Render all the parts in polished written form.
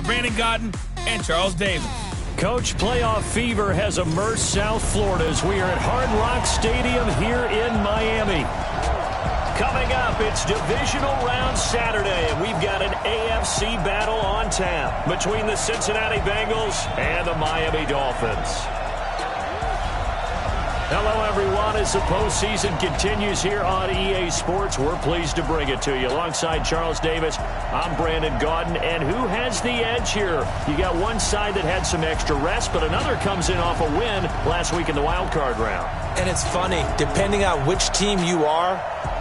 are Brandon Gaudin and Charles Davis. Coach, playoff fever has immersed South Florida as we are at Hard Rock Stadium here in Miami. Coming up, it's divisional round Saturday, and we've got an AFC battle on tap between the Cincinnati Bengals and the Miami Dolphins. Hello, everyone. As the postseason continues here on EA Sports, we're pleased to bring it to you. Alongside Charles Davis, I'm Brandon Gaudin. And who has the edge here? You got one side that had some extra rest, but another comes in off a win last week in the wild card round. And it's funny, depending on which team you are,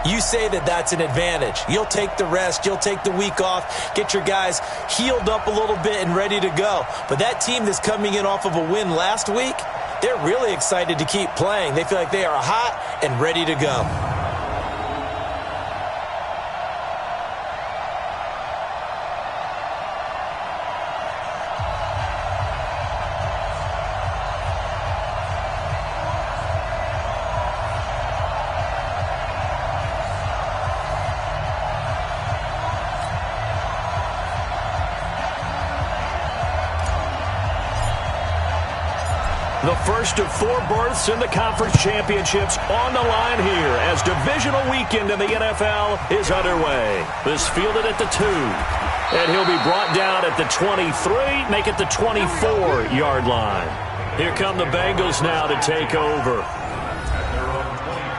you say that that's an advantage. You'll take the rest, you'll take the week off, get your guys healed up a little bit and ready to go. But that team that's coming in off of a win last week, they're really excited to keep playing. They feel like they are hot and ready to go. The first of 4 berths in the conference championships on the line here as divisional weekend in the NFL is underway. This fielded at the 2. And he'll be brought down at the 23, make it the 24-yard line. Here come the Bengals now to take over.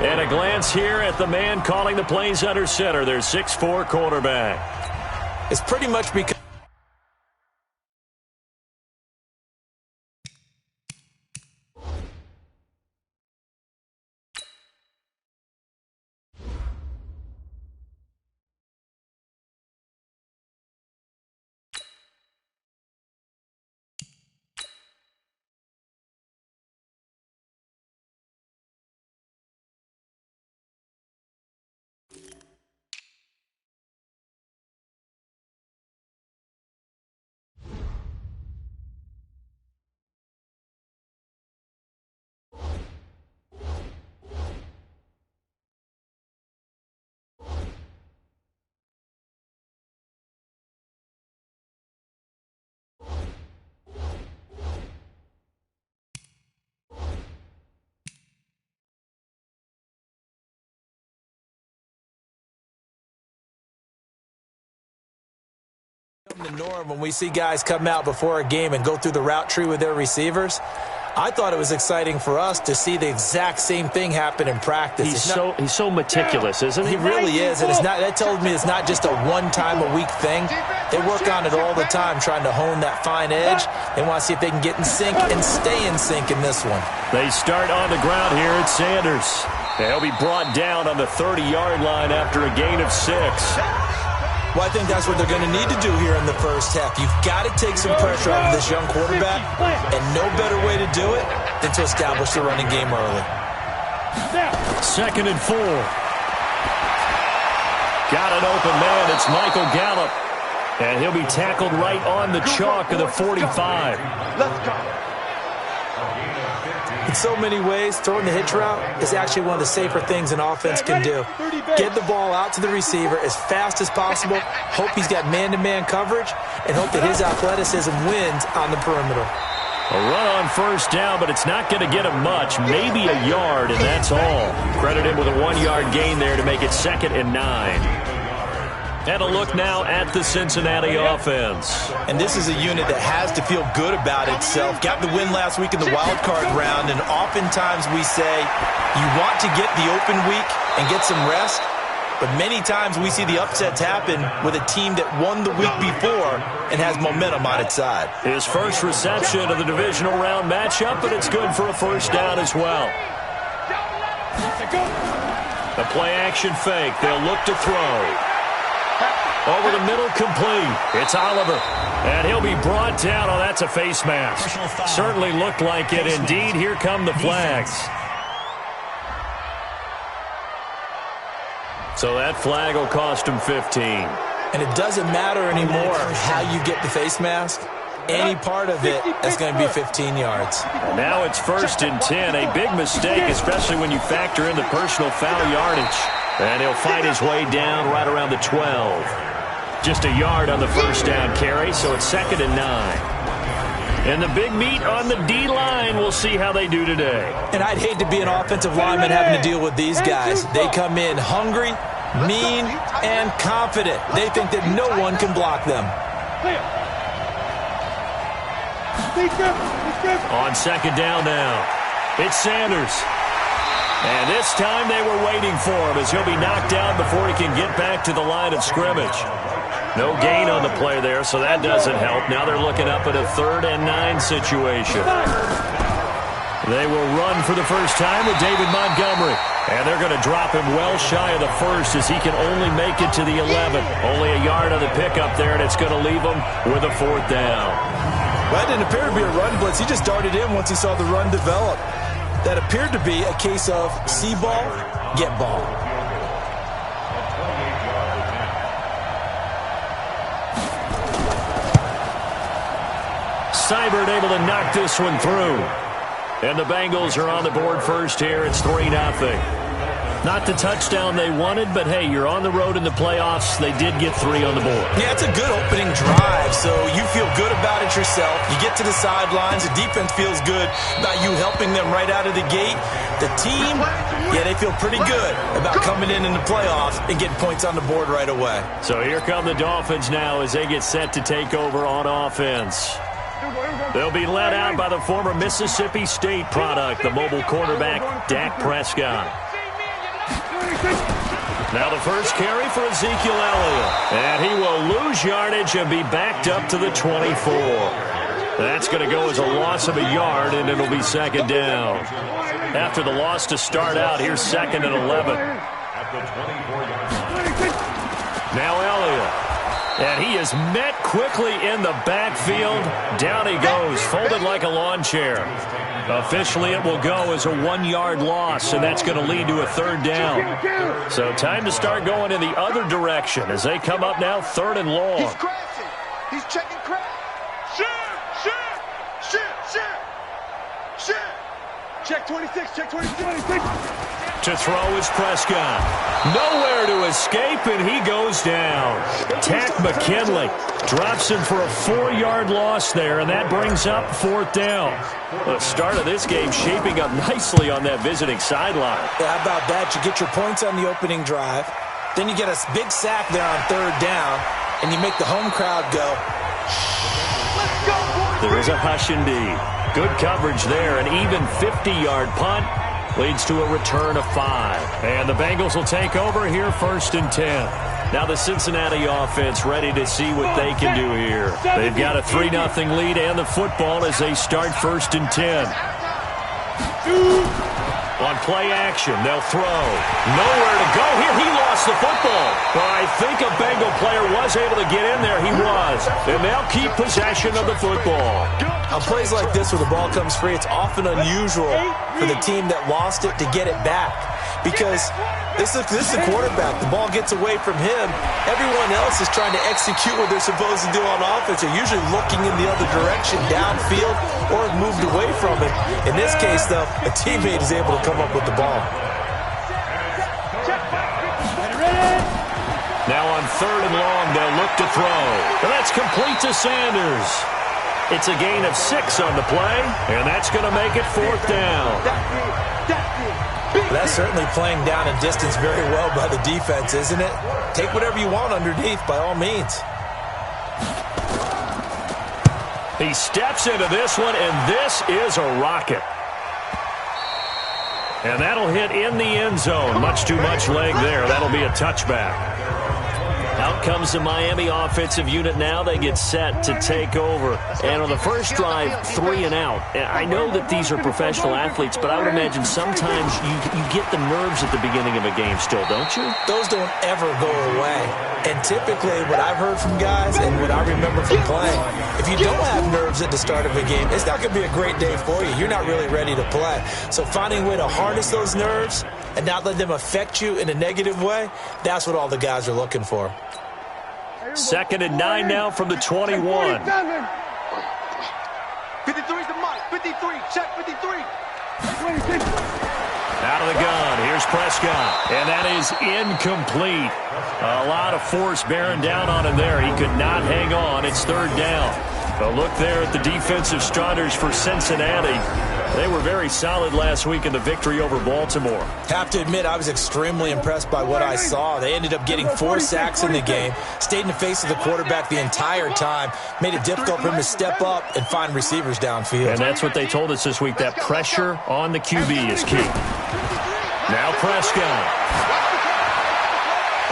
And a glance here at the man calling the plays under center, their 6'4" quarterback. It's pretty much because the norm when we see guys come out before a game and go through the route tree with their receivers. I thought it was exciting for us to see the exact same thing happen in practice. He's so meticulous, isn't he? He really is, and that tells me it's not just a one-time-a-week thing. They work on it all the time, trying to hone that fine edge. They want to see if they can get in sync and stay in sync in this one. They start on the ground here at Sanders. He'll be brought down on the 30-yard line after a gain of 6. Well, I think that's what they're going to need to do here in the first half. You've got to take some pressure off of this young quarterback, and no better way to do it than to establish the running game early. 2nd and 4. Got an open man. It's Michael Gallup. And he'll be tackled right on the chalk of the 45. Let's go. In so many ways, throwing the hitch route is actually one of the safer things an offense can do. Get the ball out to the receiver as fast as possible, hope he's got man-to-man coverage, and hope that his athleticism wins on the perimeter. A run on first down, but it's not going to get him much, maybe a yard, and that's all. Credit him with a 1-yard gain there to make it 2nd and 9. And a look now at the Cincinnati offense. And this is a unit that has to feel good about itself. Got the win last week in the wild card round, and oftentimes we say you want to get the open week and get some rest, but many times we see the upsets happen with a team that won the week before and has momentum on its side. His first reception of the divisional round matchup, but it's good for a first down as well. The play-action fake. They'll look to throw. Over the middle, complete. It's Oliver. And he'll be brought down. Oh, that's a face mask. Certainly looked like it. Indeed, here come the flags. So that flag will cost him 15. And it doesn't matter anymore how you get the face mask. Any part of it is going to be 15 yards. And now it's 1st and 10. A big mistake, especially when you factor in the personal foul yardage. And he'll fight his way down right around the 12. Just a yard on the first down carry, so it's 2nd and 9. And the big meat on the D-line, we'll see how they do today. And I'd hate to be an offensive lineman having to deal with these guys. They come in hungry, mean, and confident. They think that no one can block them. On 2nd down now, it's Sanders. And this time they were waiting for him as he'll be knocked down before he can get back to the line of scrimmage. No gain on the play there, so that doesn't help. Now they're looking up at a 3rd and 9 situation. They will run for the first time with David Montgomery. And they're going to drop him well shy of the first as he can only make it to the 11. Only a yard on the pickup there, and it's going to leave him with a 4th down. Well, that didn't appear to be a run blitz. He just darted in once he saw the run develop. That appeared to be a case of see ball, get ball. Seibert able to knock this one through. And the Bengals are on the board first here. It's 3-0. Not the touchdown they wanted, but hey, you're on the road in the playoffs. They did get 3 on the board. Yeah, it's a good opening drive, so you feel good about it yourself. You get to the sidelines. The defense feels good about you helping them right out of the gate. The team, yeah, they feel pretty good about coming in the playoffs and getting points on the board right away. So here come the Dolphins now as they get set to take over on offense. They'll be led out by the former Mississippi State product, the mobile quarterback, Dak Prescott. Now the first carry for Ezekiel Elliott. And he will lose yardage and be backed up to the 24. That's going to go as a loss of a yard, and it'll be 2nd down. After the loss to start out, here's 2nd and 11. Now Elliott. And he is met quickly in the backfield. Down he goes, folded like a lawn chair. Officially, it will go as a 1-yard loss, and that's going to lead to a 3rd down. So time to start going in the other direction as they come up now 3rd and long. He's crashing. He's checking crash. Shit. Check 26, check 26. To throw is Prescott. Nowhere to escape, and he goes down. Tack McKinley drops him for a 4-yard loss there, and that brings up 4th down. The start of this game shaping up nicely on that visiting sideline. Yeah, how about that? You get your points on the opening drive. Then you get a big sack there on 3rd down, and you make the home crowd go. There is a hush indeed. Good coverage there, an even 50-yard punt. Leads to a return of 5. And the Bengals will take over here 1st and 10. Now the Cincinnati offense ready to see what they can do here. They've got a 3-0 lead and the football as they start 1st and 10. On play action, they'll throw. Nowhere to go here. He lost the football. Well, I think a Bengal player was able to get in there. He was. And they'll keep possession of the football. On plays like this where the ball comes free, it's often unusual for the team that lost it to get it back. Because this is the quarterback. The ball gets away from him. Everyone else is trying to execute what they're supposed to do on offense. They're usually looking in the other direction, downfield, or have moved away from it. In this case, though, a teammate is able to come up with the ball. Now on 3rd and long, they'll look to throw. And that's complete to Sanders. It's a gain of 6 on the play, and that's going to make it 4th down. That's certainly playing down in distance very well by the defense, isn't it? Take whatever you want underneath, by all means. He steps into this one, and this is a rocket. And that'll hit in the end zone. Much too much leg there. That'll be a touchback. Out comes the Miami offensive unit now. They get set to take over. And on the first drive, 3 and out. I know that these are professional athletes, but I would imagine sometimes you get the nerves at the beginning of a game still, don't you? Those don't ever go away. And typically what I've heard from guys and what I remember from playing, if you don't have nerves at the start of a game, it's not going to be a great day for you. You're not really ready to play. So finding a way to harness those nerves and not let them affect you in a negative way, that's what all the guys are looking for. 2nd and 9 now from the 21. 53's the mark. 53. Check 53. Out of the gun, here's Prescott. And that is incomplete. A lot of force bearing down on him there. He could not hang on. It's third down. A look there at the defensive starters for Cincinnati. They were very solid last week in the victory over Baltimore. Have to admit, I was extremely impressed by what I saw. They ended up getting 4 sacks in the game, stayed in the face of the quarterback the entire time, made it difficult for him to step up and find receivers downfield. And that's what they told us this week, that pressure on the QB is key. Now Prescott.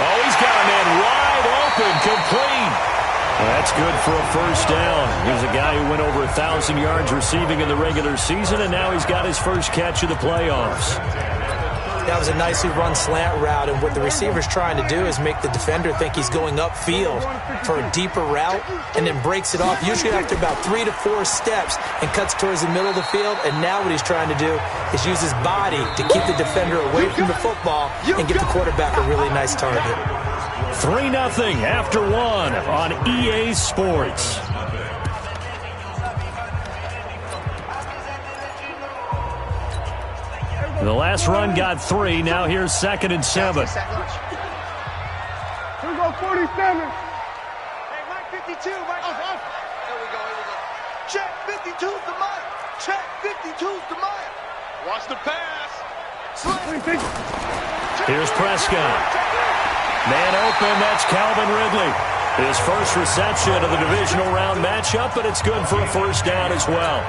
Oh, he's got a man wide open, complete. That's good for a first down. Here's a guy who went over 1,000 yards receiving in the regular season, and now he's got his first catch of the playoffs. That was a nicely run slant route, and what the receiver's trying to do is make the defender think he's going upfield for a deeper route, and then breaks it off, usually after about 3 to 4 steps, and cuts towards the middle of the field. And now what he's trying to do is use his body to keep the defender away from the football and give the quarterback a really nice target. 3-0 after 1 on EA Sports. The last run got 3. Now here's 2nd and 7. Here we go, 47. Hey, Mike 52, Mike. There we go. Check 52's the Mike. Check 52's the Mike. Watch the pass. Here's Prescott. Man open, that's Calvin Ridley. His first reception of the divisional round matchup, but it's good for a first down as well.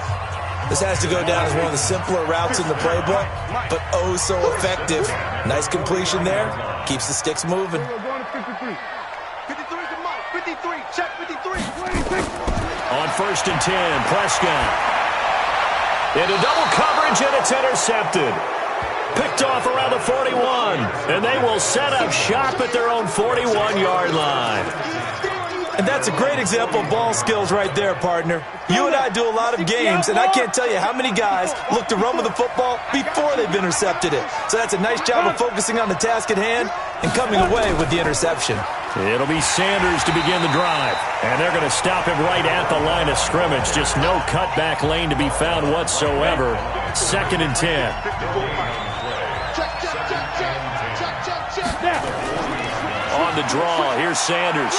This has to go down as one of the simpler routes in the playbook, but oh so effective. Nice completion there. Keeps the sticks moving. 53's the Mike. 53. Check 53. On 1st and 10, Prescott. Into double coverage, and it's intercepted. Picked off around the 41, and they will set up shop at their own 41-yard line. And that's a great example of ball skills right there, partner. You and I do a lot of games, and I can't tell you how many guys look to run with the football before they've intercepted it. So that's a nice job of focusing on the task at hand and coming away with the interception. It'll be Sanders to begin the drive, and they're going to stop him right at the line of scrimmage. Just no cutback lane to be found whatsoever. 2nd and 10. On the draw, here's Sanders.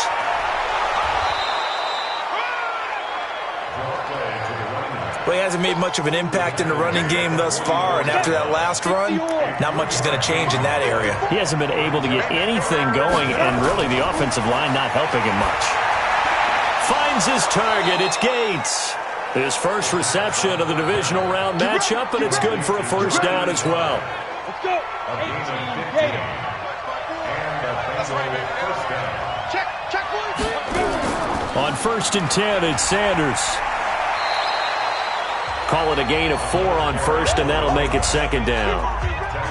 Well, he hasn't made much of an impact in the running game thus far, and after that last run, not much is going to change in that area. He hasn't been able to get anything going, and really the offensive line not helping him much. Finds his target, it's Gates. His first reception of the divisional round matchup, and it's good for a first down as well. Let's go. 18, Gator. That's right, baby. Check 1. On 1st and 10, it's Sanders. Call it a gain of 4 on 1st, and that'll make it 2nd down.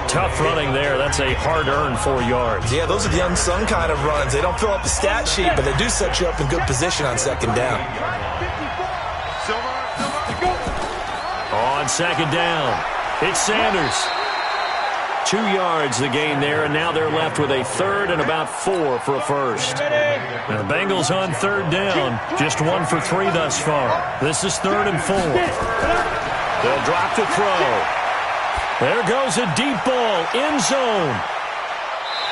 Tough running there. That's a hard-earned 4 yards. Yeah, those are the unsung kind of runs. They don't fill up the stat sheet, but they do set you up in good position on 2nd down. On 2nd down, it's Sanders. 2 yards the gain there, and now they're left with a 3rd and about 4 for a first. Now the Bengals on 3rd down, just 1 for 3 thus far. This is 3rd and 4. They'll drop to throw. There goes a deep ball, end zone.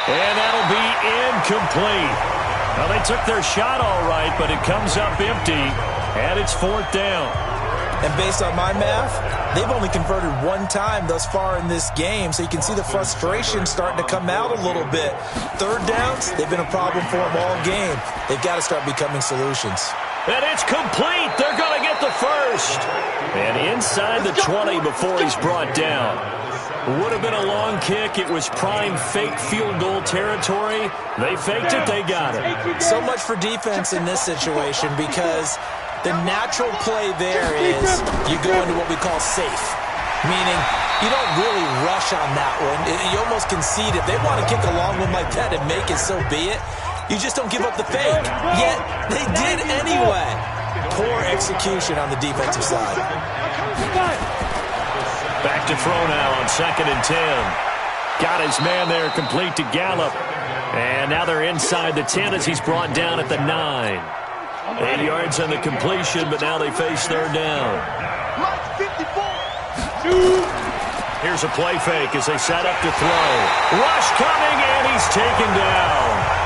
And that'll be incomplete. Well, they took their shot all right, but it comes up empty, and it's 4th down. And based on my math, they've only converted 1 time thus far in this game, so you can see the frustration starting to come out a little bit. 3rd downs, they've been a problem for them all game. They've got to start becoming solutions. And it's complete. They're going to get the first. And inside the 20 before he's brought down. Would have been a long kick. It was prime fake field goal territory. They faked it. They got it. So much for defense in this situation, because the natural play there is you go into what we call safe, meaning you don't really rush on that one. You almost concede. If they want to kick a long one like that and make it, so be it. You just don't give up the fake. Yet they did anyway. Poor execution on the defensive side. Back to throw now on 2nd and 10. Got his man there, complete to Gallup. And now they're inside the 10 as he's brought down at the 9. 8 yards on the completion, but now they face 3rd down. Mike 54. Here's a play fake as they set up to throw. Rush coming, and he's taken down.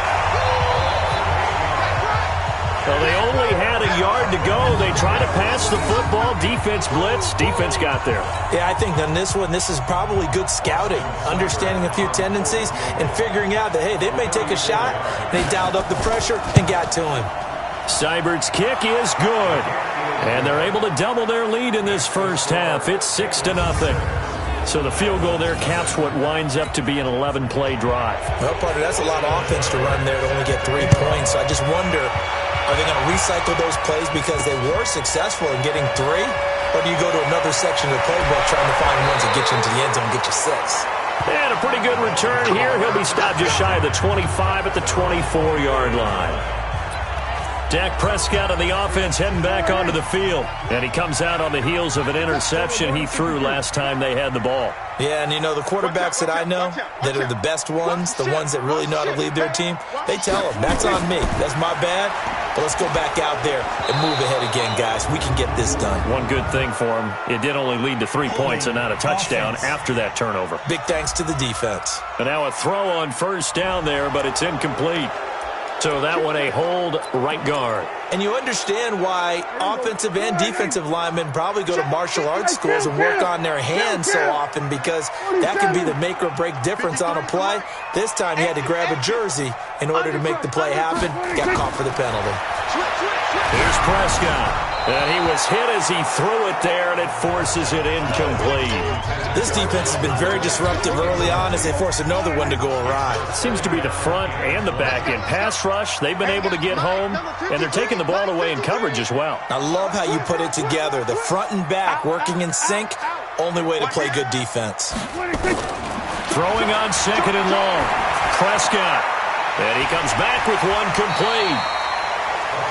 Well, they only had a yard to go. They tried to pass the football. Defense blitz. Defense got there. Yeah, I think on this one, this is probably good scouting, understanding a few tendencies, and figuring out that, hey, they may take a shot. They dialed up the pressure and got to him. Seibert's kick is good. And they're able to double their lead in this first half. It's 6-0. So the field goal there caps what winds up to be an 11-play drive. Well, partner, that's a lot of offense to run there to only get 3 points. So I just wonder, are they going to recycle those plays because they were successful in getting 3? Or do you go to another section of the playbook trying to find ones that get you into the end zone and get you 6? And a pretty good return here. He'll be stopped just shy of the 25 at the 24-yard line. Dak Prescott on the offense heading back onto the field. And he comes out on the heels of an interception he threw last time they had the ball. Yeah, and you know, the quarterbacks that I know that are the best ones, the ones that really know how to lead their team, they tell them, that's on me. That's my bad. But let's go back out there and move ahead again, guys. We can get this done. One good thing for him, it did only lead to 3 points and not a touchdown after that turnover. Big thanks to the defense. And now a throw on first down there, but it's incomplete. So that one a hold right guard. And you understand why offensive and defensive linemen probably go to martial arts schools and work on their hands so often, because that can be the make or break difference on a play. This time he had to grab a jersey in order to make the play happen. Got caught for the penalty. Here's Prescott. And he was hit as he threw it there, and it forces it incomplete. This defense has been very disruptive early on as they force another one to go awry. It seems to be the front and the back end. Pass rush, they've been able to get home, and they're taking the ball away in coverage as well. I love how you put it together. The front and back working in sync, only way to play good defense. Throwing on second and long. Prescott. And he comes back with one complete.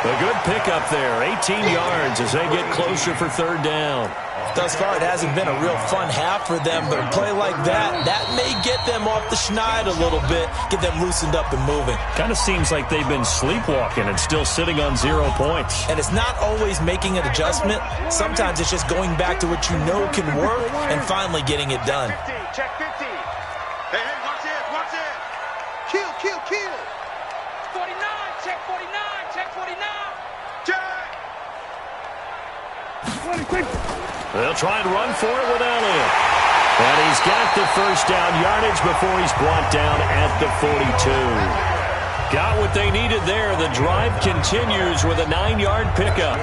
A good pickup there, 18 yards as they get closer for third down. Thus far, it hasn't been a real fun half for them, but a play like that may get them off the schneid a little bit, get them loosened up and moving. Kind of seems like they've been sleepwalking and still sitting on 0 points. And it's not always making an adjustment. Sometimes it's just going back to what you know can work and finally getting it done. Check 50. Hey, watch it, watch it. Kill. 49, check 49, check 49. They'll try and run for it with Elliott. And he's got the first down yardage before he's brought down at the 42. Got what they needed there. The drive continues with a 9-yard pickup.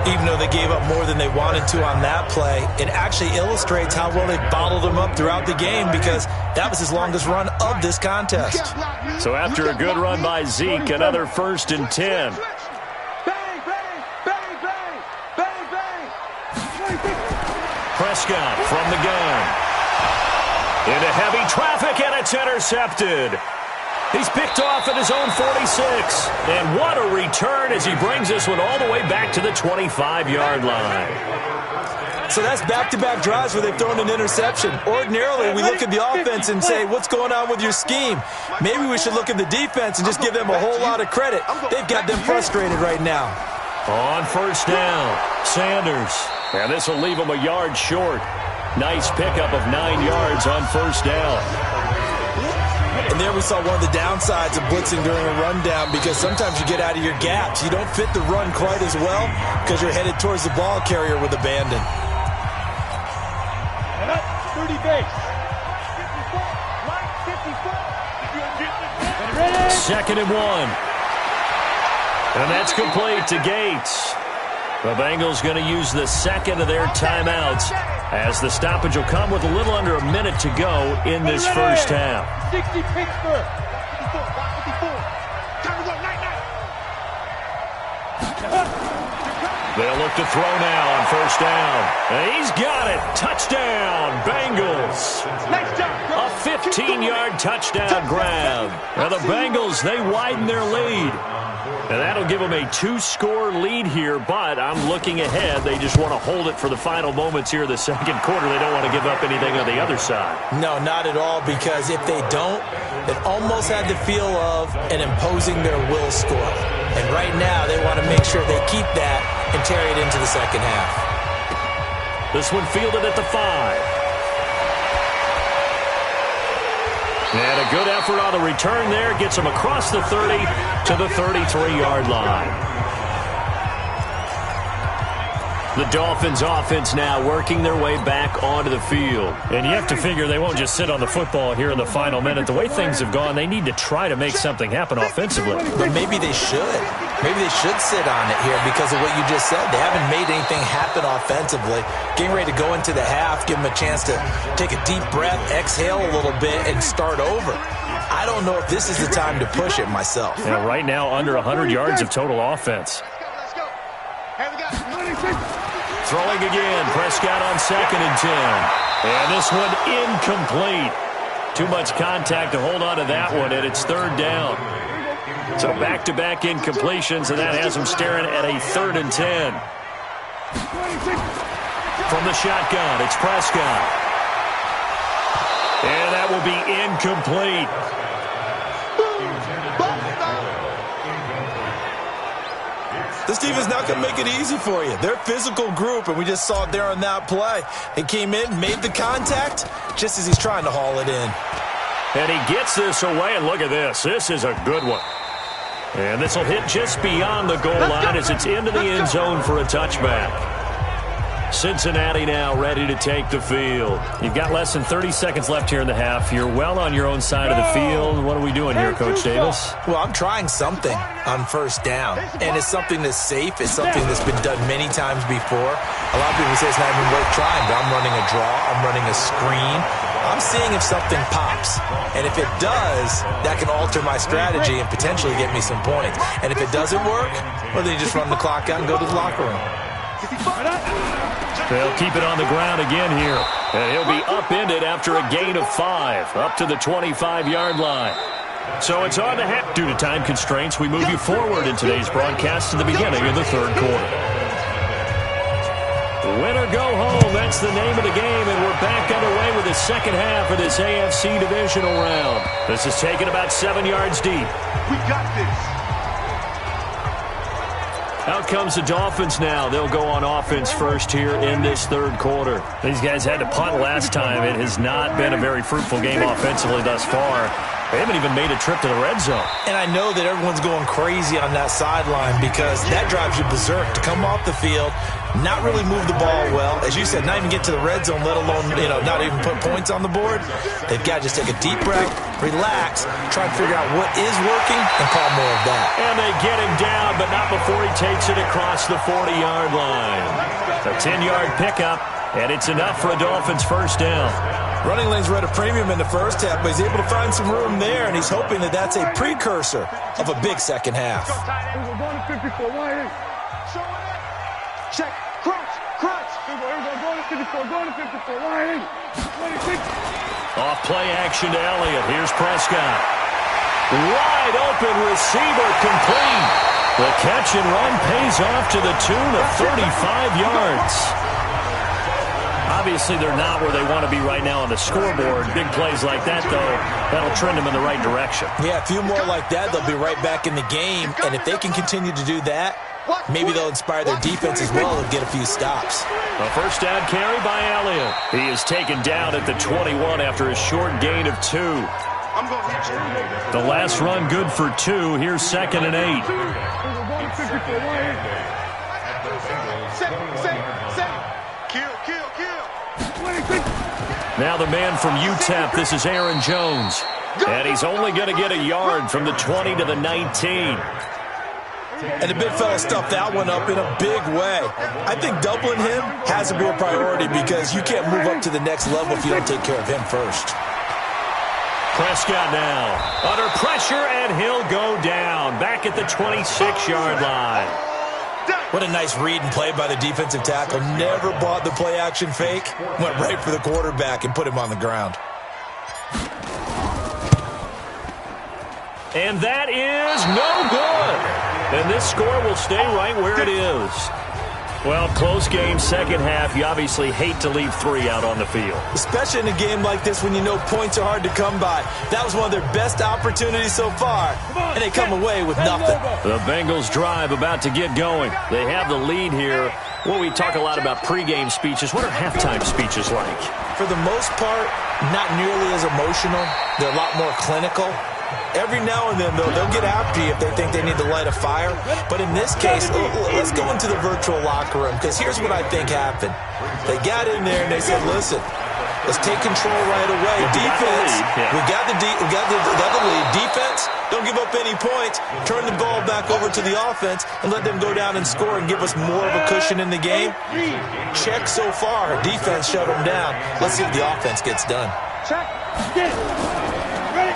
Even though they gave up more than they wanted to on that play, it actually illustrates how well they bottled him up throughout the game, because that was his longest run of this contest. So after a good run by Zeke, another 1st and 10. Prescott from the gun. Into heavy traffic, and it's intercepted. He's picked off at his own 46. And what a return as he brings this one all the way back to the 25-yard line. So that's back-to-back drives where they've thrown an interception. Ordinarily, we look at the offense and say, what's going on with your scheme? Maybe we should look at the defense and just give them a whole lot of credit. They've got them frustrated right now. On first down, Sanders. And this will leave him a yard short. Nice pickup of 9 yards on first down. And there we saw one of the downsides of blitzing during a rundown, because sometimes you get out of your gaps. You don't fit the run quite as well because you're headed towards the ball carrier with abandon. 30 base. 54. 2nd and 1. And that's complete to Gates. The Bengals going to use the second of their timeouts, as the stoppage will come with a little under a minute to go in this first half. 60 Pittsburgh. 54. They'll look to throw now on first down. And he's got it. Touchdown, Bengals. A 15-yard touchdown grab. Now the Bengals, they widen their lead. And that'll give them a 2-score lead here, but I'm looking ahead. They just want to hold it for the final moments here of the second quarter. They don't want to give up anything on the other side. No, not at all, because if they don't, it almost had the feel of an imposing their will score. And right now, they want to make sure they keep that and carry it into the second half. This one fielded at the 5. And a good effort on the return there. Gets him across the 30 to the 33-yard line. The Dolphins offense now working their way back onto the field. And you have to figure they won't just sit on the football here in the final minute. The way things have gone, they need to try to make something happen offensively. But maybe they should. Maybe they should sit on it here because of what you just said. They haven't made anything happen offensively. Getting ready to go into the half, give them a chance to take a deep breath, exhale a little bit, and start over. I don't know if this is the time to push it myself. Yeah, right now, under 100 yards of total offense. Throwing again, Prescott on 2nd and 10. And this one incomplete. Too much contact to hold on to that one, and it's 3rd down. So back-to-back incompletions, and that has him staring at a 3rd and 10. From the shotgun, it's Prescott. And that will be incomplete. This defense not going to make it easy for you. They're a physical group, and we just saw it there on that play. He came in, made the contact, just as he's trying to haul it in. And he gets this away, and look at this. This is a good one. And this will hit just beyond the goal line as it's into the end zone for a touchback. Cincinnati now ready to take the field. You've got less than 30 seconds left here in the half. You're well on your own side of the field. What are we doing here, Coach Davis? Well, I'm trying something on 1st down, and it's something that's safe. It's something that's been done many times before. A lot of people say it's not even worth trying, but I'm running a draw. I'm running a screen. I'm seeing if something pops, and if it does, that can alter my strategy and potentially get me some points. And if it doesn't work, well, then you just run the clock out and go to the locker room. They'll keep it on the ground again here. And he'll be upended after a gain of 5, up to the 25-yard line. So it's on the half. Due to time constraints, we move you forward in today's broadcast to the beginning of the 3rd quarter. Win or go home, that's the name of the game, and we're back underway with the 2nd half of this AFC divisional round. This is taken about 7 yards deep. We got this. Out comes the Dolphins now. They'll go on offense first here in this 3rd quarter. These guys had to punt last time. It has not been a very fruitful game offensively thus far. They haven't even made a trip to the red zone. And I know that everyone's going crazy on that sideline because that drives you berserk to come off the field, not really move the ball well. As you said, not even get to the red zone, let alone, not even put points on the board. They've got to just take a deep breath, relax, try and figure out what is working, and call more of that. And they get him down, but not before he takes it across the 40-yard line. A 10-yard pickup, and it's enough for a Dolphins 1st down. Running lanes were at a premium in the 1st half, but he's able to find some room there, and he's hoping that that's a precursor of a big 2nd half. Check, crunch. Off play action to Elliott. Here's Prescott. Wide open receiver complete. The catch and run pays off to the tune of 35 yards. Obviously, they're not where they want to be right now on the scoreboard. Big plays like that, though, that'll trend them in the right direction. Yeah, a few more like that, they'll be right back in the game. And if they can continue to do that, maybe they'll inspire their defense as well and get a few stops. A 1st down carry by Elliott. He is taken down at the 21 after a short gain of 2. The last run good for 2. Here's 2nd and 8. Now the man from UTEP, this is Aaron Jones. And he's only going to get a yard from the 20 to the 19. And the big fella stuffed that one up in a big way. I think doubling him has to be a priority because you can't move up to the next level if you don't take care of him first. Prescott now under pressure, and he'll go down back at the 26-yard line. What a nice read and play by the defensive tackle. Never bought the play-action fake. Went right for the quarterback and put him on the ground. And that is no good. And this score will stay right where it is. Well, close game, 2nd half. You obviously hate to leave 3 out on the field. Especially in a game like this when you know points are hard to come by. That was one of their best opportunities so far, and they come away with nothing. The Bengals drive about to get going. They have the lead here Well, we talk a lot about pregame speeches. What are halftime speeches like? For the most part, not nearly as emotional. They're a lot more clinical. Every now and then, though, they'll get after you if they think they need to light a fire. But in this case, let's go into the virtual locker room, because here's what I think happened. They got in there and they said, listen, let's take control right away. Defense, we got the lead. Defense, don't give up any points. Turn the ball back over to the offense and let them go down and score and give us more of a cushion in the game. Check so far. Defense shut them down. Let's see if the offense gets done. Check. Get it. Ready.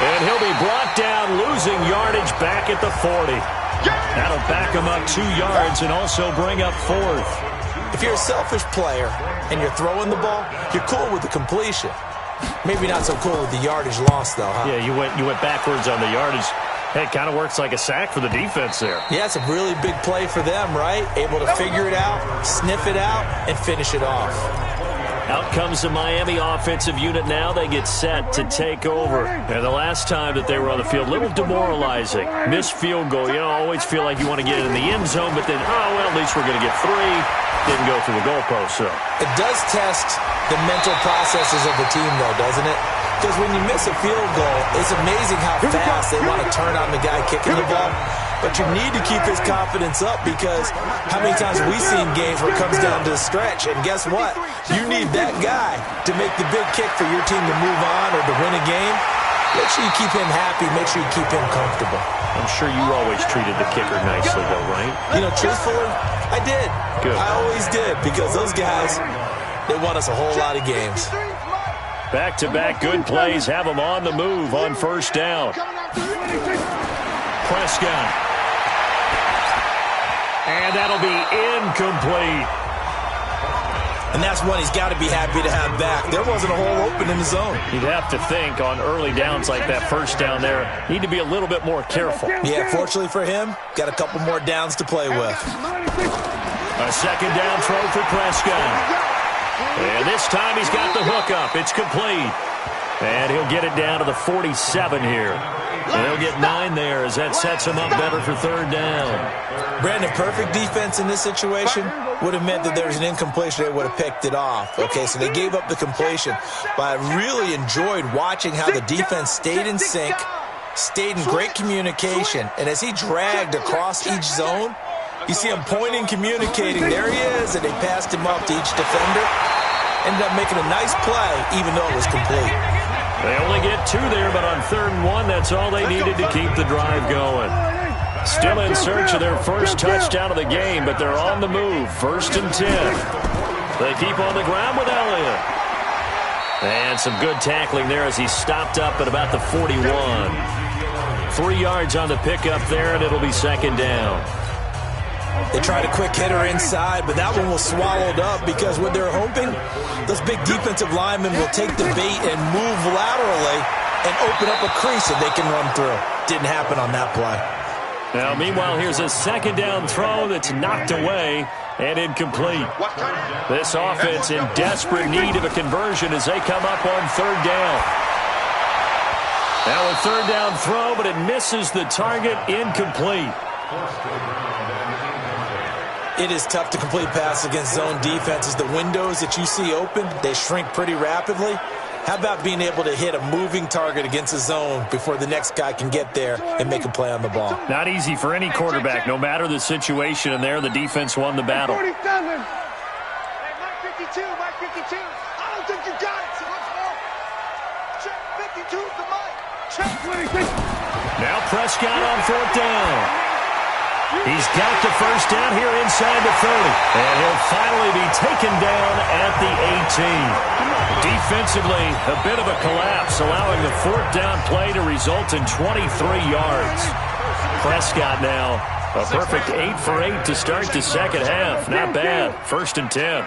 And he'll be brought down, losing yardage back at the 40. That'll back him up 2 yards and also bring up 4th. If you're a selfish player and you're throwing the ball, you're cool with the completion. Maybe not so cool with the yardage loss, though, huh? Yeah, you went backwards on the yardage. Hey, it kind of works like a sack for the defense there. Yeah, it's a really big play for them, right? Able to figure it out, sniff it out, and finish it off. Out comes the Miami offensive unit now. They get set to take over. And the last time that they were on the field, a little demoralizing. Missed field goal. You know, always feel like you want to get it in the end zone, but then, well, at least we're going to get 3. Didn't go through the goalpost, so. It does test the mental processes of the team, though, doesn't it? Because when you miss a field goal, it's amazing how fast they want to turn on the guy kicking the ball. But you need to keep his confidence up, because how many times have we seen games where it comes down to a stretch, and guess what? You need that guy to make the big kick for your team to move on or to win a game. Make sure you keep him happy. Make sure you keep him comfortable. I'm sure you always treated the kicker nicely, though, right? You know, truthfully, I did. Good. I always did, because those guys, they won us a whole lot of games. Back-to-back good plays have them on the move on first down. Prescott. And that'll be incomplete. And that's one he's got to be happy to have back. There wasn't a hole open in the zone. You'd have to think on early downs like that first down there, need to be a little bit more careful. Yeah, fortunately for him, got a couple more downs to play with. A second down throw for Prescott. And this time he's got the hook up. It's complete. And he'll get it down to the 47 here. And he'll get 9 there as that sets him up better for third down. Brandon, perfect defense in this situation would have meant that there was an incompletion. They would have picked it off. Okay, so they gave up the completion. But I really enjoyed watching how the defense stayed in sync, stayed in great communication. And as he dragged across each zone, you see him pointing, communicating. There he is, and they passed him up to each defender. Ended up making a nice play, even though it was complete. They only get 2 there, but on 3rd and 1, that's all they needed to keep the drive going. Still in search of their first touchdown of the game, but they're on the move. 1st and 10. They keep on the ground with Elliott. And some good tackling there as he stopped up at about the 41. 3 yards on the pickup there, and it'll be 2nd down. They tried a quick hitter inside, but that one was swallowed up, because what they're hoping, those big defensive linemen will take the bait and move laterally and open up a crease that they can run through. Didn't happen on that play. Now, meanwhile, here's a 2nd down throw that's knocked away and incomplete. This offense in desperate need of a conversion as they come up on 3rd down. Now a 3rd down throw, but it misses the target, incomplete. It is tough to complete passes against zone defenses. The windows that you see open, they shrink pretty rapidly. How about being able to hit a moving target against a zone before the next guy can get there and make a play on the ball? Not easy for any quarterback, no matter the situation, and there the defense won the battle. 47. Hey, Mike 52, Mike 52. I don't think you got it. So much more. Check 52's the mic. Check 26. Now Prescott on 4th down. He's got the first down here inside the 30. And he'll finally be taken down at the 18. Defensively, a bit of a collapse, allowing the 4th down play to result in 23 yards. Prescott now, a perfect 8 for 8 to start the second half. Not bad. 1st and 10.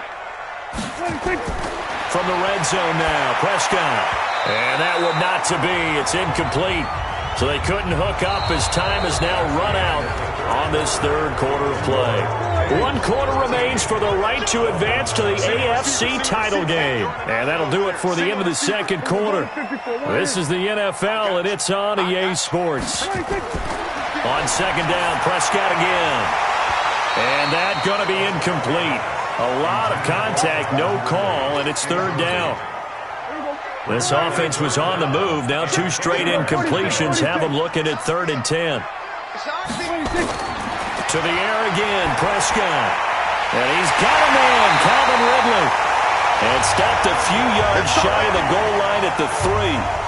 From the red zone now, Prescott. And that one not to be. It's incomplete. So they couldn't hook up as time has now run out on this 3rd quarter of play. 1 quarter remains for the right to advance to the AFC title game. And that'll do it for the end of the 2nd quarter. This is the NFL, and it's on EA Sports. On 2nd down, Prescott again. And that's going to be incomplete. A lot of contact, no call, and it's third down. This offense was on the move. Now 2 straight incompletions have them looking at 3rd and 10. To the air again, Prescott. And he's got a man, Calvin Ridley. And stopped a few yards shy of the goal line at the 3.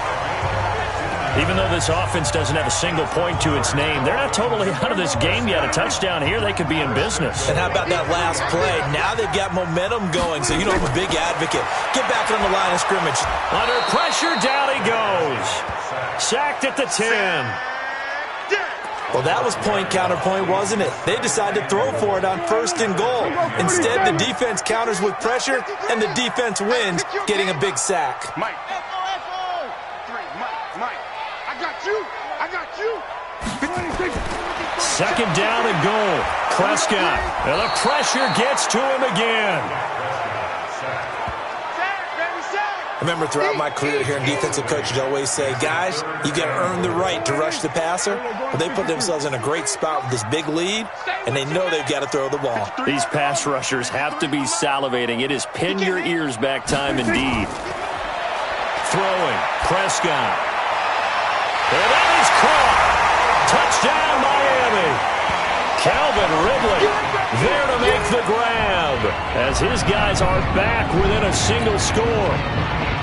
Even though this offense doesn't have a single point to its name, they're not totally out of this game yet. A touchdown here, they could be in business. And how about that last play? Now they've got momentum going, so you know I'm a big advocate. Get back on the line of scrimmage. Under pressure, down he goes. Sacked at the 10. Well, that was point counterpoint, wasn't it? They decided to throw for it on 1st and goal. Instead, the defense counters with pressure, and the defense wins, getting a big sack. Mike. I got you. 2nd down and goal. Prescott. And the pressure gets to him again. I remember throughout my career hearing defensive coaches always say, guys, you got to earn the right to rush the passer. Well, they put themselves in a great spot with this big lead, and they know they've got to throw the ball. These pass rushers have to be salivating. It is pin your ears back time indeed. Throwing. Prescott. And that is caught. Touchdown, Miami. Calvin Ridley there to make the grab as his guys are back within a single score.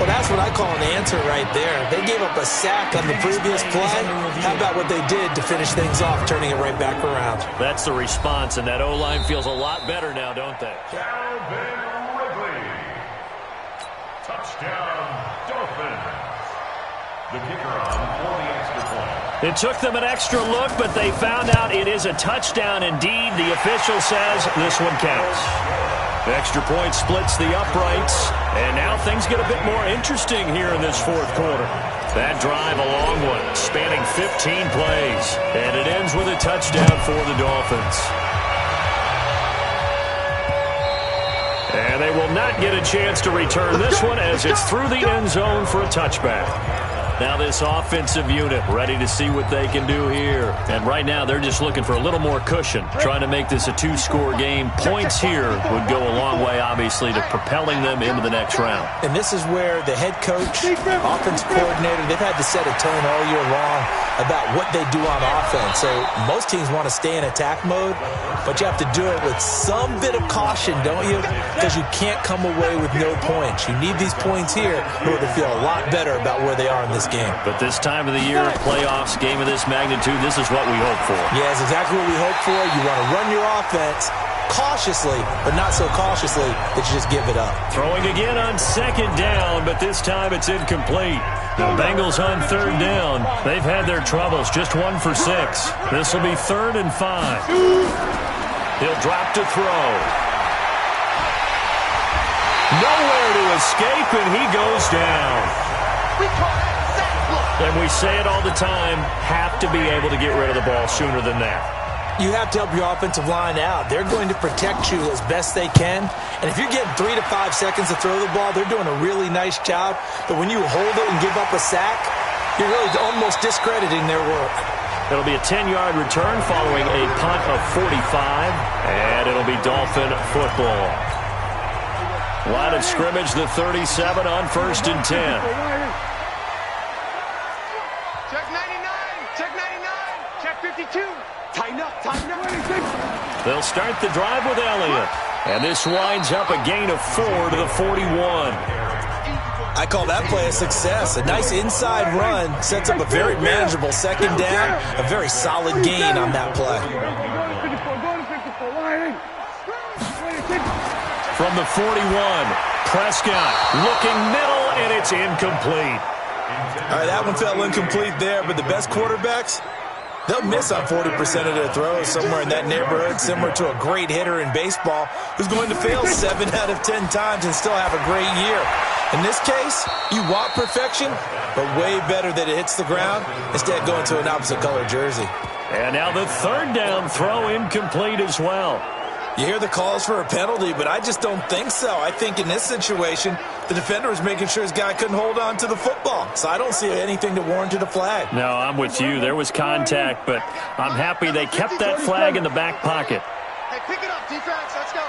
Well, that's what I call an answer right there. They gave up a sack on the previous play. How about what they did to finish things off, turning it right back around? That's the response, and that O-line feels a lot better now, don't they? Calvin Ridley. Touchdown, Dolphins. The kicker on for the extra point. It took them an extra look, but they found out it is a touchdown indeed. The official says this one counts. The extra point splits the uprights, and now things get a bit more interesting here in this 4th quarter. That drive, a long one, spanning 15 plays, and it ends with a touchdown for the Dolphins. And they will not get a chance to return this one as it's through the end zone for a touchback. Now this offensive unit ready to see what they can do here. And right now they're just looking for a little more cushion, trying to make this a 2-score game. Points here would go a long way, obviously, to propelling them into the next round. And this is where the head coach, offensive coordinator, they've had to set a tone all year long about what they do on offense. So most teams want to stay in attack mode, but you have to do it with some bit of caution, don't you? Because you can't come away with no points. You need these points here in order to feel a lot better about where they are in this game. But this time of the year, playoffs, game of this magnitude, this is what we hope for. Yeah, it's exactly what we hope for. You want to run your offense cautiously, but not so cautiously that you just give it up. Throwing again on 2nd down, but this time it's incomplete. The Bengals on 3rd down. They've had their troubles, just 1 for 6. This will be 3rd and 5. He'll drop to throw. Nowhere to escape, and he goes down. And we say it all the time, have to be able to get rid of the ball sooner than that. You have to help your offensive line out. They're going to protect you as best they can. And if you're getting 3 to 5 seconds to throw the ball, they're doing a really nice job. But when you hold it and give up a sack, you're really almost discrediting their work. It'll be a 10-yard return following a punt of 45, and it'll be Dolphin football. Line of scrimmage, the 37 on 1st and 10. Check 99. Check 99. Check 52. Tighten up. They'll start the drive with Elliott. And this winds up a gain of 4 to the 41. I call that play a success. A nice inside run sets up a very manageable 2nd down. A very solid gain on that play. From the 41, Prescott looking middle, and it's incomplete. All right, that one fell incomplete there, but the best quarterbacks, they'll miss on 40% of their throws, somewhere in that neighborhood, similar to a great hitter in baseball who's going to fail 7 out of 10 times and still have a great year. In this case, you want perfection, but way better that it hits the ground instead of going to an opposite color jersey. And now the 3rd down throw incomplete as well. You hear the calls for a penalty, but I just don't think so. I think in this situation, the defender was making sure his guy couldn't hold on to the football. So I don't see anything to warrant a flag. No, I'm with you. There was contact, but I'm happy they kept that flag in the back pocket. Hey, pick Defense, let's go.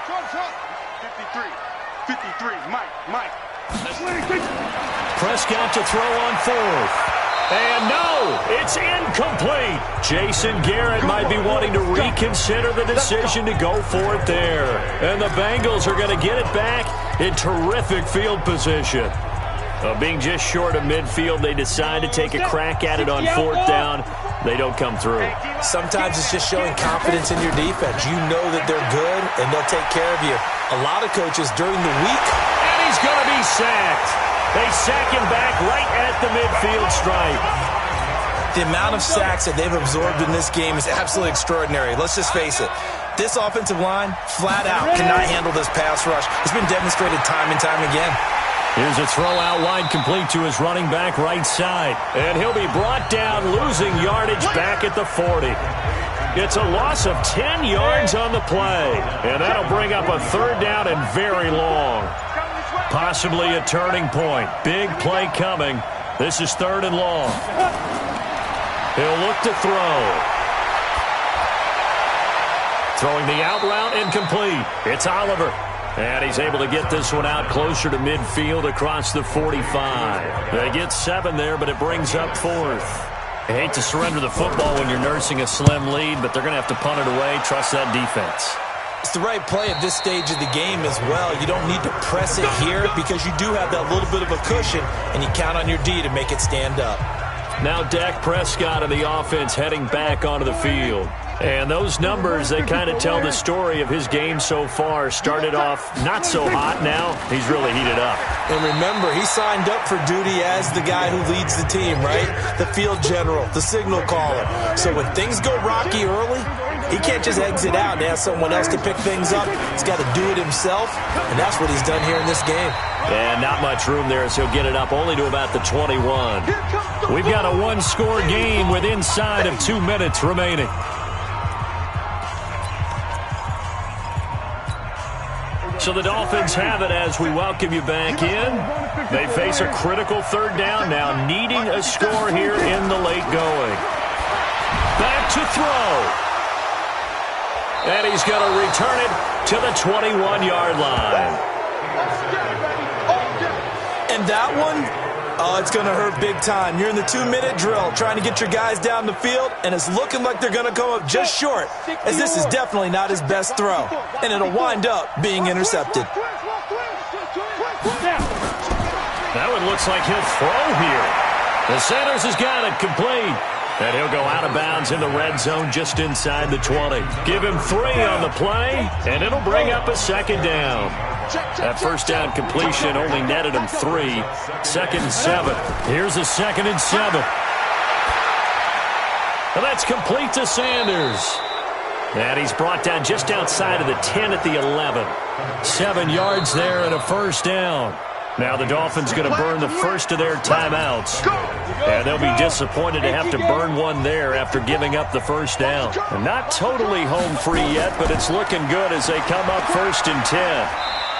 Trump. 53, Mike. Prescott to throw on fourth. And no, it's incomplete. Jason Garrett might be wanting to reconsider the decision to go for it there. And the Bengals are going to get it back in terrific field position. Being just short of midfield, they decide to take a crack at it on fourth down. They don't come through. Sometimes it's just showing confidence in your defense. You know that they're good, and they'll take care of you. A lot of coaches during the week. And he's going to be sacked. They sack him back right at the midfield stripe. The amount of sacks that they've absorbed in this game is absolutely extraordinary. Let's just face it. This offensive line, flat out, cannot handle this pass rush. It's been demonstrated time and time again. Here's a throw out wide complete to his running back right side. And he'll be brought down, losing yardage back at the 40. It's a loss of 10 yards on the play. And that'll bring up a third down and very long. Possibly a turning point. Big play coming. This is third and long. He'll look to throw. Throwing the out route incomplete. It's Oliver. And he's able to get this one out closer to midfield across the 45. They get 7 there, but it brings up fourth. I hate to surrender the football when you're nursing a slim lead, but they're going to have to punt it away. Trust that defense. It's the right play at this stage of the game as well. You don't need to press it here because you do have that little bit of a cushion, and you count on your D to make it stand up. Now Dak Prescott and the offense heading back onto the field. And those numbers, they kind of tell the story of his game so far. Started off not so hot. Now he's really heated up. And remember, he signed up for duty as the guy who leads the team, right? The field general, the signal caller. So when things go rocky early, he can't just exit out and ask someone else to pick things up. He's got to do it himself, and that's what he's done here in this game. And not much room there, so he'll get it up only to about the 21. We've got a one-score game with inside of 2 minutes remaining. So the Dolphins have it as we welcome you back in. They face a critical third down now, needing a score here in the late going. Back to throw. And he's going to return it to the 21-yard line. And that one, it's going to hurt big time. You're in the 2-minute drill trying to get your guys down the field, and it's looking like they're going to come up just short, as this is definitely not his best throw, and it'll wind up being intercepted. That one looks like he'll throw here. The Sanders has got it complete. And he'll go out of bounds in the red zone just inside the 20. Give him 3 on the play, and it'll bring up a second down. That first down completion only netted him 3. Second and 7. Here's a second and 7. And that's complete to Sanders. And he's brought down just outside of the 10 at the 11. 7 yards there and a first down. Now the Dolphins going to burn the first of their timeouts. And they'll be disappointed to have to burn one there after giving up the first down. And not totally home free yet, but it's looking good as they come up first and 10.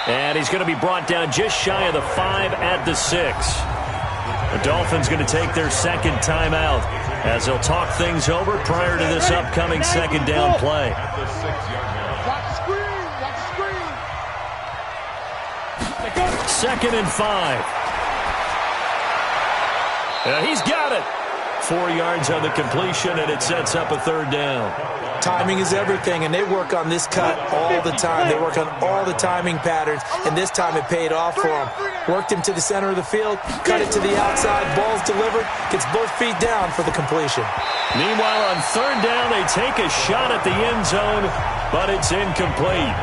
And he's going to be brought down just shy of the 5 at the 6. The Dolphins going to take their second timeout as they'll talk things over prior to this upcoming second down play. Second and 5. He's got it. 4 yards on the completion, and it sets up a third down. Timing is everything, and they work on this cut all the time. They work on all the timing patterns, and this time it paid off for them. Worked him to the center of the field, cut it to the outside, ball's delivered, gets both feet down for the completion. Meanwhile, on third down, they take a shot at the end zone, but it's incomplete.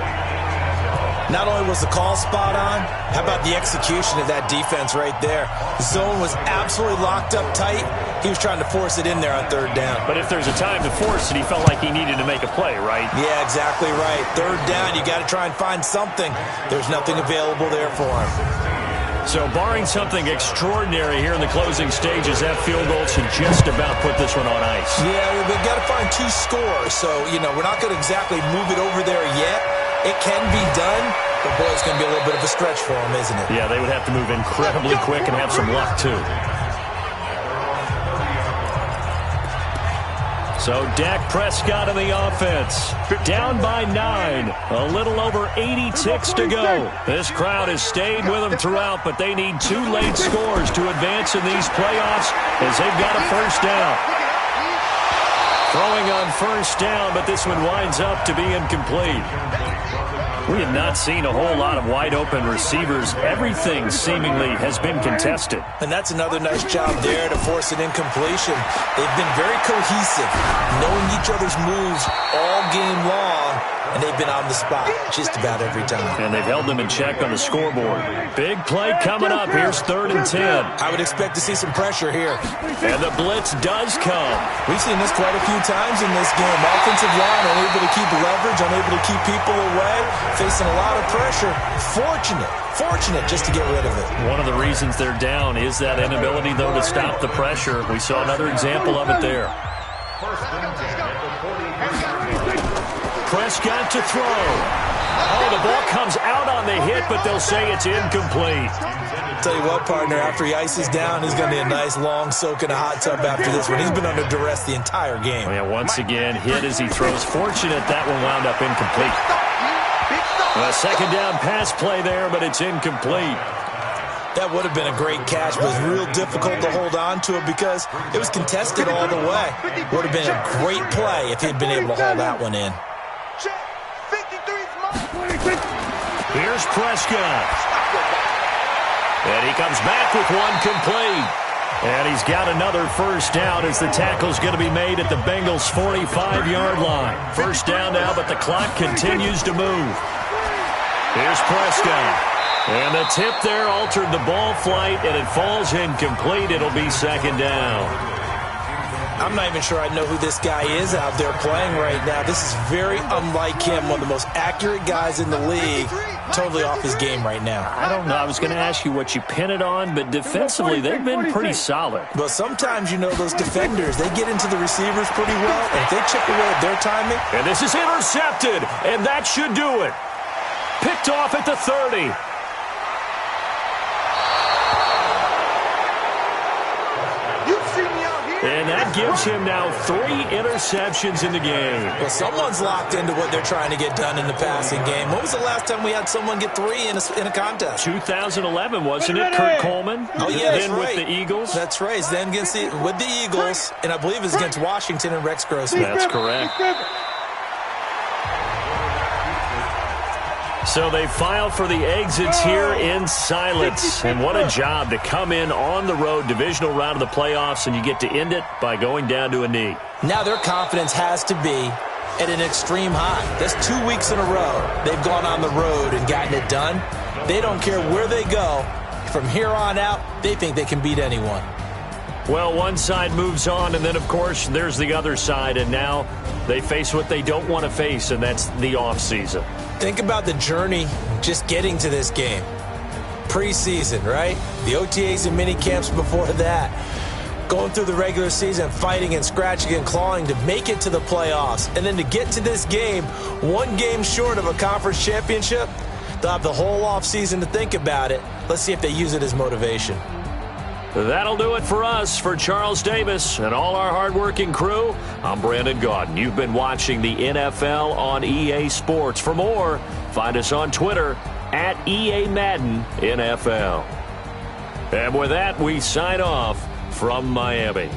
Not only was the call spot on, how about the execution of that defense right there? The zone was absolutely locked up tight. He was trying to force it in there on third down. But if there's a time to force it, he felt like he needed to make a play, right? Yeah, exactly right. Third down, you got to try and find something. There's nothing available there for him. So barring something extraordinary here in the closing stages, that field goal should just about put this one on ice. Yeah, we've got to find 2 scores. So, we're not going to exactly move it over there yet. It can be done, but boy, it's going to be a little bit of a stretch for them, isn't it? Yeah, they would have to move incredibly quick and have some luck, too. So Dak Prescott in the offense. Down by 9. A little over 80 ticks to go. This crowd has stayed with them throughout, but they need 2 late scores to advance in these playoffs as they've got a first down. Throwing on first down, but this one winds up to be incomplete. We have not seen a whole lot of wide-open receivers. Everything seemingly has been contested. And that's another nice job there to force an incompletion. They've been very cohesive, knowing each other's moves all game long, and they've been on the spot just about every time. And they've held them in check on the scoreboard. Big play coming up. Here's 3rd and 10. I would expect to see some pressure here. And the blitz does come. We've seen this quite a few times in this game. Offensive line unable to keep leverage, unable to keep people away, facing a lot of pressure. Fortunate just to get rid of it. One of the reasons they're down is that inability, though, to stop the pressure. We saw another example of it there. Prescott to throw. Oh, the ball comes out on the hit, but they'll say it's incomplete. Tell you what, partner, after he ices down, he's going to need a nice long soak in a hot tub after this one. He's been under duress the entire game. Oh, yeah, once again, hit as he throws. Fortunate that one wound up incomplete. A second down pass play there, but it's incomplete. That would have been a great catch, but it was real difficult to hold on to it because it was contested all the way. Would have been a great play if he'd been able to hold that one in. Here's Prescott. And he comes back with one complete. And he's got another first down as the tackle's going to be made at the Bengals' 45-yard line. First down now, but the clock continues to move. Here's Prescott. And the tip there altered the ball flight, and it falls incomplete. It'll be second down. I'm not even sure I know who this guy is out there playing right now. This is very unlike him, one of the most accurate guys in the league. Totally off his game right now. I don't know. I was going to ask you what you pin it on, but defensively, they've been pretty solid. But sometimes, you know, those defenders, they get into the receivers pretty well, and if they chip away at their timing. And this is intercepted, and that should do it. Picked off at the 30. And that gives him now 3 interceptions in the game. Well, someone's locked into what they're trying to get done in the passing game. When was the last time we had someone get 3 in a contest? 2011, wasn't it? Kurt Coleman? Oh, yeah, that's then right. With the Eagles? That's right. Then with the Eagles, and I believe it's against Washington and Rex Grossman. That's correct. So they file for the exits here in silence. And what a job to come in on the road, divisional round of the playoffs, and you get to end it by going down to a knee. Now their confidence has to be at an extreme high. That's 2 weeks in a row. They've gone on the road and gotten it done. They don't care where they go. From here on out, they think they can beat anyone. Well, one side moves on, and then, of course, there's the other side, and now they face what they don't want to face, and that's the offseason. Think about the journey just getting to this game. Preseason, right? The OTAs and mini camps before that. Going through the regular season, fighting and scratching and clawing to make it to the playoffs. And then to get to this game, 1 game short of a conference championship, they'll have the whole offseason to think about it. Let's see if they use it as motivation. That'll do it for us. For Charles Davis and all our hardworking crew, I'm Brandon Gaudin. You've been watching the NFL on EA Sports. For more, find us on Twitter at EA Madden NFL. And with that, we sign off from Miami.